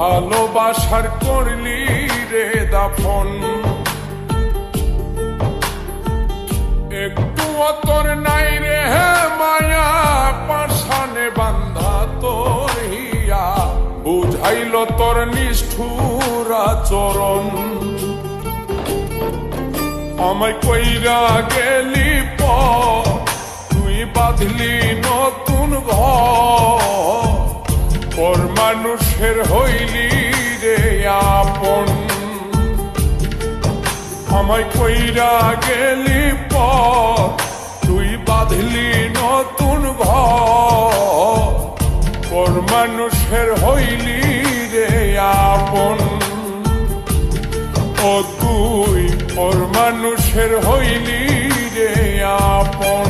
ভালোবাসার করলি রে দাফন। একটু তোর নাই রে মায়া, পাশানে বান্ধা তোর হিয়া, বুঝাইল তোর নিষ্ঠুর আচরণ। আমায় কইরা গেলি তুই বাঁধলি নতুন ঘর, পর মানুষের হইলি রে আপন। আমায় কইরা গেলি তুই বাঁধলি নতুন ঘর, পর মানুষের হইলি রে আপন। ও তুই পর মানুষের হইলি রে আপন।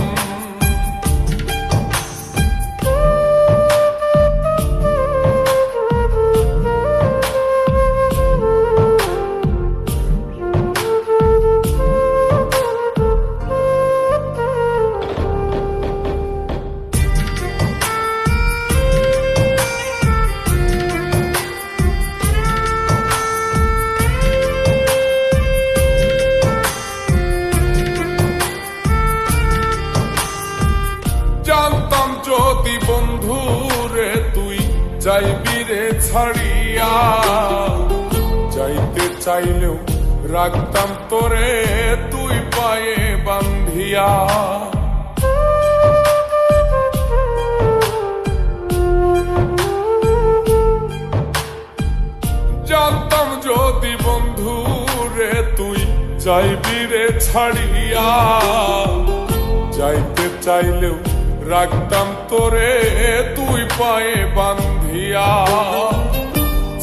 জানতাম যদি বন্ধু রে তুই যাইবি রে ছাড়িয়া, যাইতে চাইলেও রাখতাম তোরে তুই পায়ে বান্ধিয়া। জানতাম যদি বন্ধু রে তুই যাইবি রে ছাড়িয়া, যাইতে চাইলেও রাখতাম তোরে তুই পায়ে বান্ধিয়া।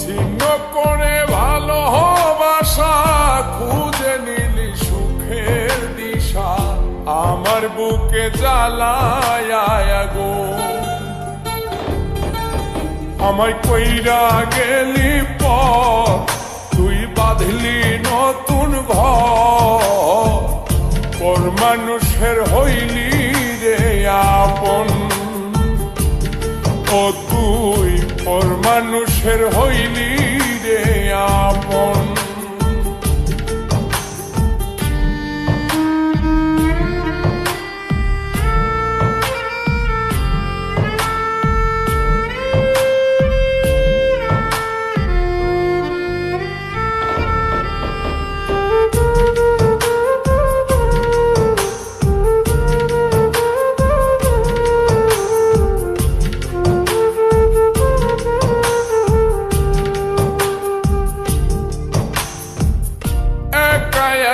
ছিন্ন করে ভালোবাসা খুঁজে নিলি সুখের দিশা, আমার বুকে জ্বালায় আগুন। আমায় কইরা গেলি তুই বাঁধলি নতুন ঘর, পর মানুষের হইলি রে আপন। ও তুই পর মানুষের হইলি রে আপন।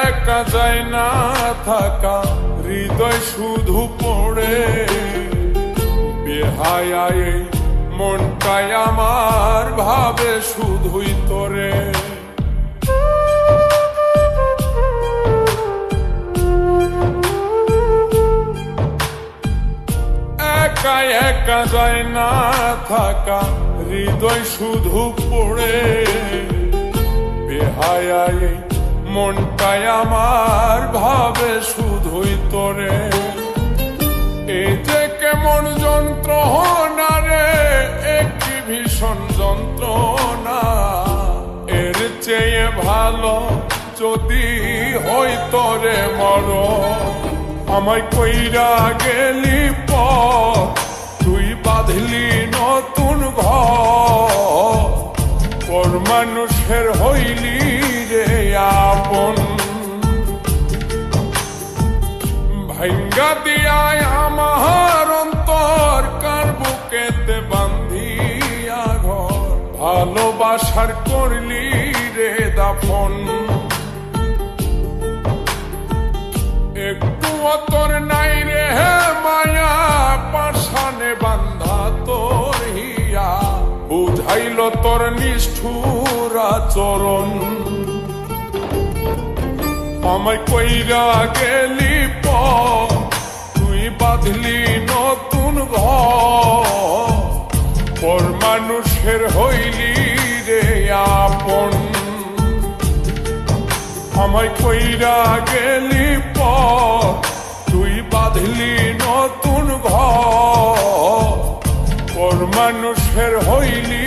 একা যায় না থাকা, হৃদয় শুধু পড়ে বেহায়ায় মনটাই আমার ভাবে শুধুই তোরে। একা একা যায় না থাকা, হৃদয় শুধু পড়ে বেহায়ায় মনটাই আমার ভাবে শুধুই তোরে। এই যে কেমন যন্ত্রণা রে, একটি ভীষণ যন্ত্রণা, এর চেয়ে ভালো যদি হই তোরে মর। আমায় কইরা গেলি তুই বাঁধলি নতুন ঘর, পর মানুষের হইলি রে আপন। ভাঙ্গা দিয়ায় আমার অন্তর, কার বুকেতে বান্ধিয়া ঘর, ভালোবাসার করলি রে দাফন। একটু তোর নাই রে মায়া, পাশানে বান্ধা তোর হিয়া, বুঝাইল তোর নিষ্ঠুর আচরণ। আমায় কইরা গেলি তুই বাঁধলি নতুন ঘর, পর মানুষের হইলি রে আপন। আমায় কইরা গেলি তুই বাঁধলি নতুন ঘর, পর মানুষের হইলি